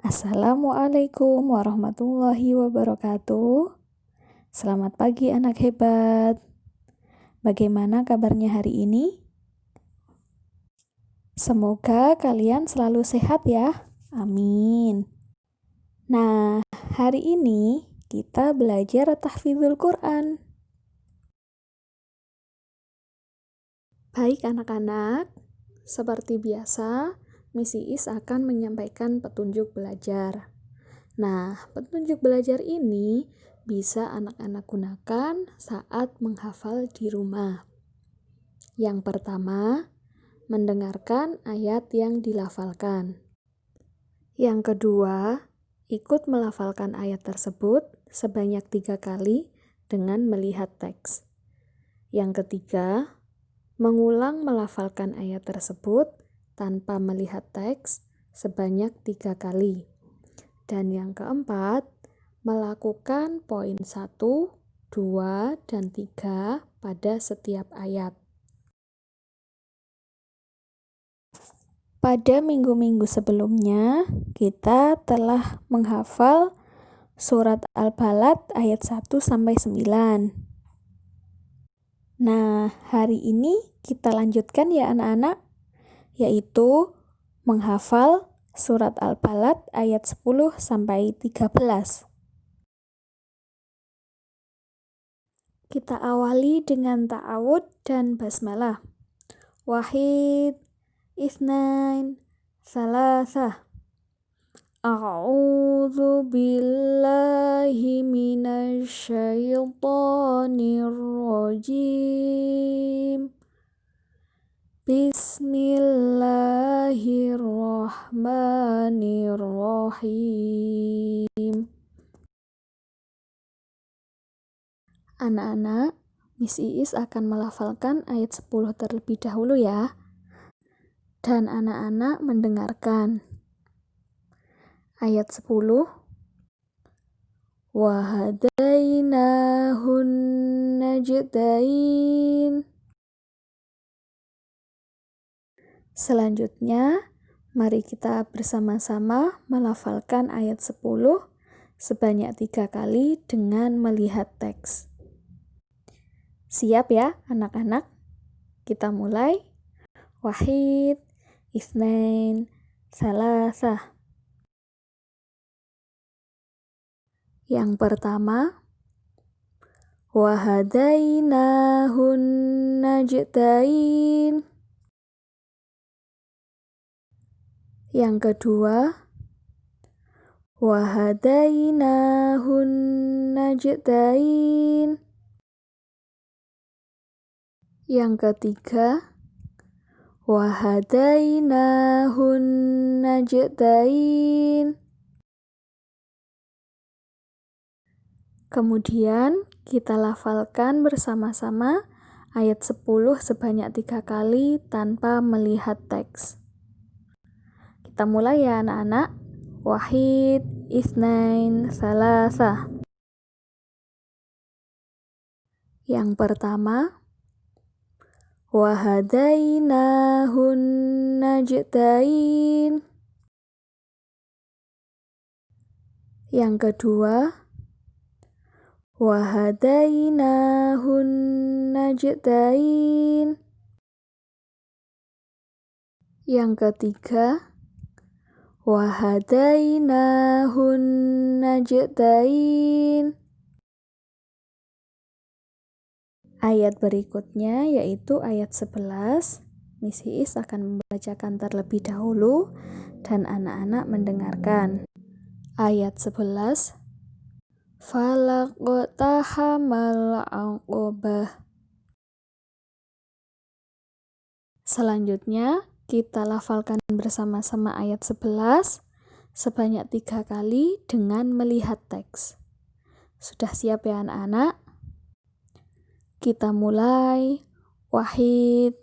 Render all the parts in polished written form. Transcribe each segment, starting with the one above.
Assalamualaikum warahmatullahi wabarakatuh. Selamat pagi anak hebat. Bagaimana kabarnya hari ini? Semoga kalian selalu sehat ya. Amin. Nah, hari ini kita belajar tahfidzul Quran. Baik anak-anak, seperti biasa, Miss Iis akan menyampaikan petunjuk belajar. Nah, petunjuk belajar ini bisa anak-anak gunakan saat menghafal di rumah. Yang pertama, mendengarkan ayat yang dilafalkan. Yang kedua, ikut melafalkan ayat tersebut sebanyak 3 kali dengan melihat teks. Yang ketiga, mengulang melafalkan ayat tersebut tanpa melihat teks sebanyak 3 kali. Dan yang keempat, melakukan poin 1, 2, dan 3 pada setiap ayat. Pada minggu-minggu sebelumnya, kita telah menghafal surat Al-Balad ayat 1-9. Nah, hari ini kita lanjutkan ya anak-anak, yaitu menghafal surat Al-Balad ayat 10-13. Kita awali dengan ta'awud dan basmalah. Wahid, itsnain, tsalatsa. A'udzu billahi minasy syaithanir rajim. Bismillahirrahmanirrahim. Anak-anak, Miss Iis akan melafalkan ayat 10 terlebih dahulu ya. Dan anak-anak mendengarkan. Ayat 10. Wa hadainahun najdain. Selanjutnya, mari kita bersama-sama melafalkan ayat 10 sebanyak 3 kali dengan melihat teks. Siap ya anak-anak? Kita mulai. Wahid, itsnain, tsalatsa. Yang pertama, wa hadainahun najdain. Yang kedua, wa hadainahun najdain. Yang ketiga, wa hadainahun najdain. Kemudian kita lafalkan bersama-sama ayat 10 sebanyak 3 kali tanpa melihat teks. Kita mulai ya anak-anak. Wahid, itsnain, tsalatsa. Yang pertama, wa hadainahun najdain. Yang kedua, wa hadainahun najdain. Yang ketiga, wa hadainahun najdain. Ayat berikutnya yaitu ayat 11. Miss Iis akan membacakan terlebih dahulu dan anak-anak mendengarkan. Ayat 11. Falaqtahamal aqabah. Selanjutnya, kita lafalkan bersama-sama ayat 11 sebanyak 3 kali dengan melihat teks. Sudah siap ya anak-anak? Kita mulai. Wahid,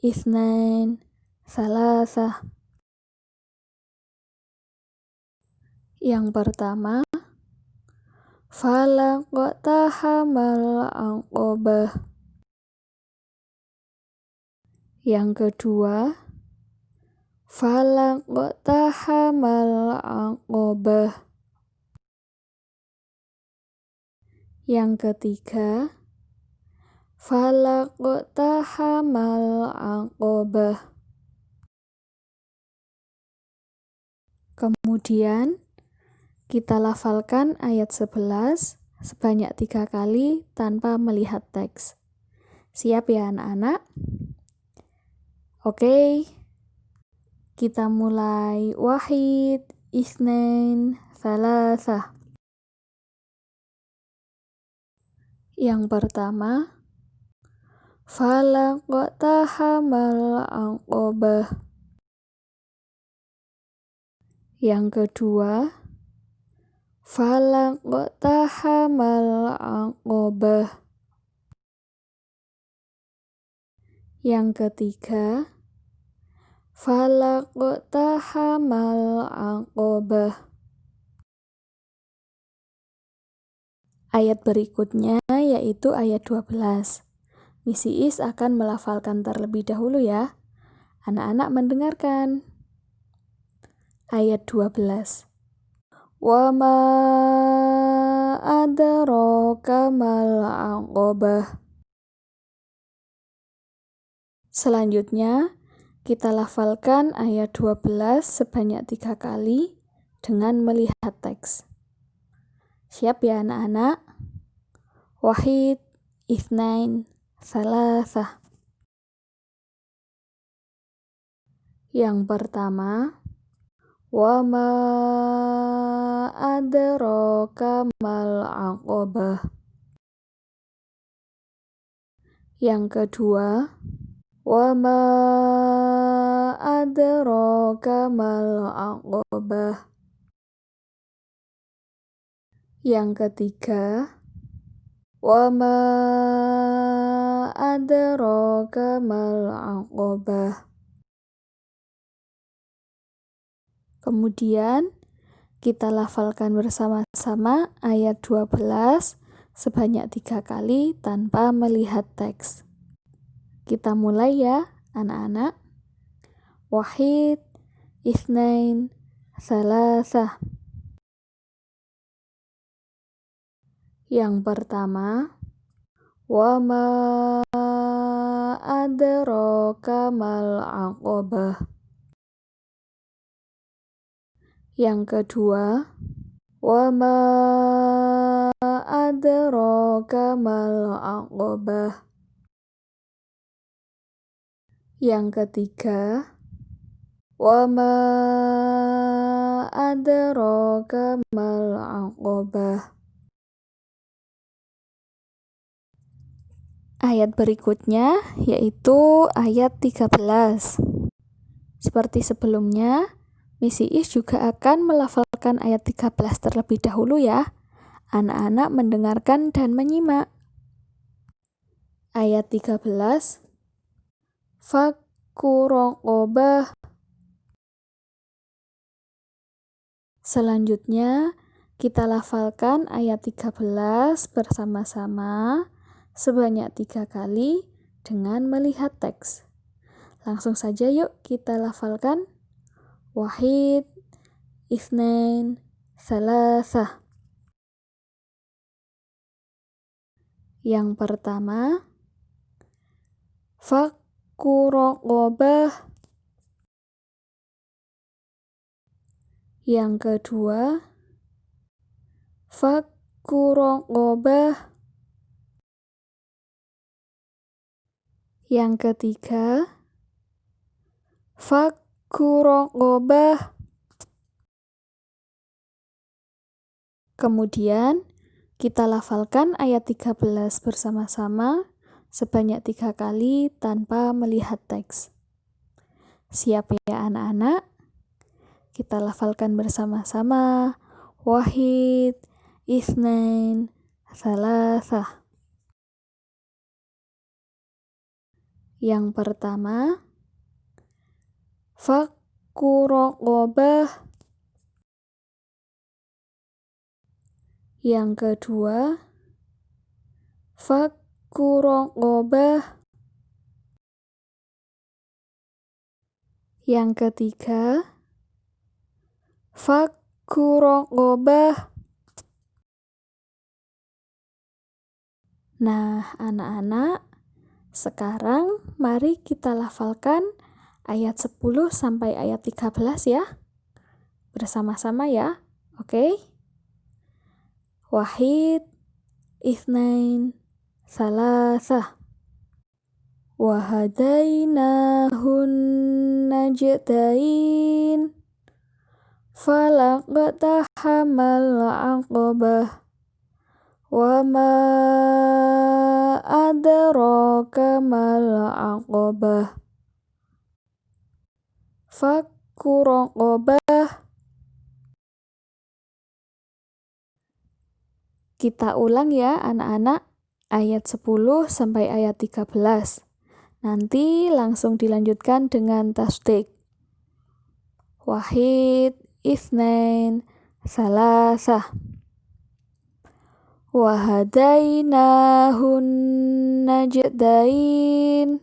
itsnain, tsalatsa. Yang pertama, falaqtahamal aqabah. Yang kedua, falaqtahamal aqabah. Yang ketiga, falaqtahamal aqabah. Kemudian kita lafalkan ayat 11 sebanyak 3 kali tanpa melihat teks. Siap ya anak-anak? Oke, kita mulai. Wahid, isnain, tsalatsa. Yang pertama, falaqtahamal aqabah. Yang kedua, falaqtahamal aqabah. Yang ketiga, falaqtahamal aqabah. Ayat berikutnya yaitu ayat 12. Misi Is akan melafalkan terlebih dahulu ya. Anak-anak mendengarkan. Ayat 12. Wa ma adraka mal aqabah. Selanjutnya, kita lafalkan ayat 12 sebanyak 3 kali dengan melihat teks. Siap ya anak-anak? Wahid, itsnain, tsalatsa. Yang pertama, wa ma adraka mal aqabah. Yang kedua, wa ma adraka mal aqabah. Yang ketiga, wa ma adraka mal aqabah. Kemudian kita lafalkan bersama-sama ayat 12 sebanyak 3 kali tanpa melihat teks. Kita mulai ya anak-anak. Wahid, itsnain, tsalatsa. Yang pertama, wa ma adraka mal aqabah. Yang kedua, wa ma adraka mal aqabah. Yang ketiga, wa ma adraka mal aqabah. Ayat berikutnya yaitu ayat 13. Seperti sebelumnya, Misi Is juga akan melafalkan ayat 13 terlebih dahulu ya. Anak-anak mendengarkan dan menyimak. Ayat 13. Fakku raqabah. Selanjutnya, kita lafalkan ayat 13 bersama-sama sebanyak 3 kali dengan melihat teks. Langsung saja yuk kita lafalkan. Wahid, itsnain, tsalatsa. Yang pertama, fakku raqabah. Yang kedua, fakku raqabah. Yang ketiga, fakku raqabah. Kemudian kita lafalkan ayat 13 bersama-sama sebanyak 3 kali tanpa melihat teks. Siap ya anak-anak? Kita lafalkan bersama-sama. Wahid, itsnain, tsalatsa. Yang pertama, fakku raqabah. Yang kedua, fakku raqabah. Yang ketiga, fakku raqabah. Nah, anak-anak, sekarang mari kita lafalkan ayat 10 sampai ayat 13 ya. Bersama-sama ya. Oke? Wahid, itsnain, salasah. Wahadainahun najdain. Falaqtahamal aqabah. Wa ma adraka mal aqabah. Fakku raqabah. Kita ulang ya anak-anak, ayat 10 sampai ayat 13. Nanti langsung dilanjutkan dengan tasdid. Wahid, itsnain, salasah. Wahadainahun najdain.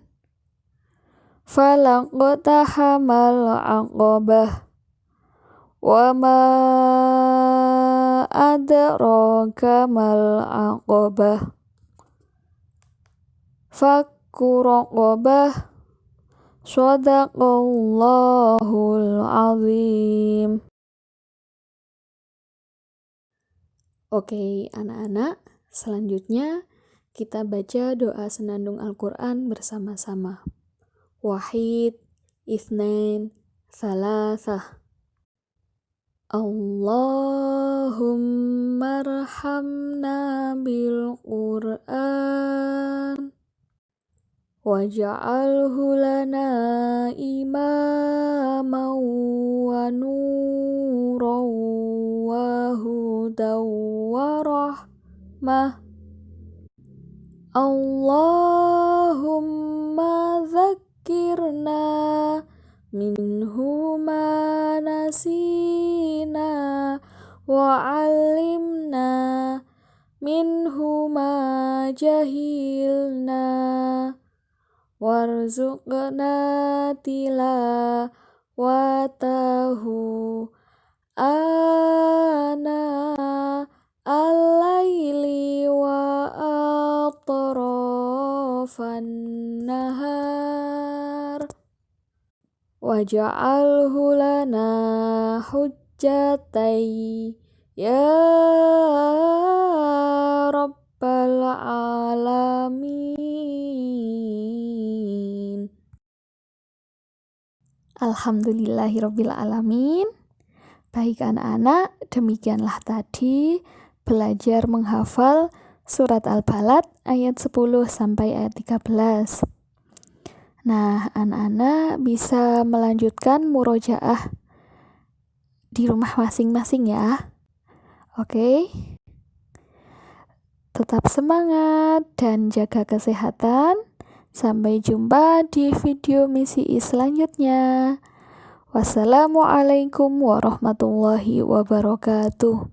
Falaqtahamal aqabah. Wa ma adraka mal aqabah. Fakku raqabah. Shadaqallahul azim. Oke, anak-anak, selanjutnya kita baca doa senandung Al-Quran bersama-sama. Wahid, itsnain, salasah. Allahumma arhamna bil Qur'an waj'alhu lana imaman wa nuran wa hudan wa rahmah. Allahumma dzakkirna minhu ma nasina wa 'allimna minhu ma jahilna warzuqna tilawatahu ana al-laili wa atrafan nahar. Waj'alhu lana hujjatai ya rabbal alamin. Alhamdulillahirabbil alamin. Baik anak-anak, demikianlah tadi belajar menghafal surat Al-Balad ayat 10 sampai ayat 13. Nah, anak-anak bisa melanjutkan murojaah di rumah masing-masing ya. Oke. Tetap semangat dan jaga kesehatan. Sampai jumpa di video misi selanjutnya. Wassalamualaikum warahmatullahi wabarakatuh.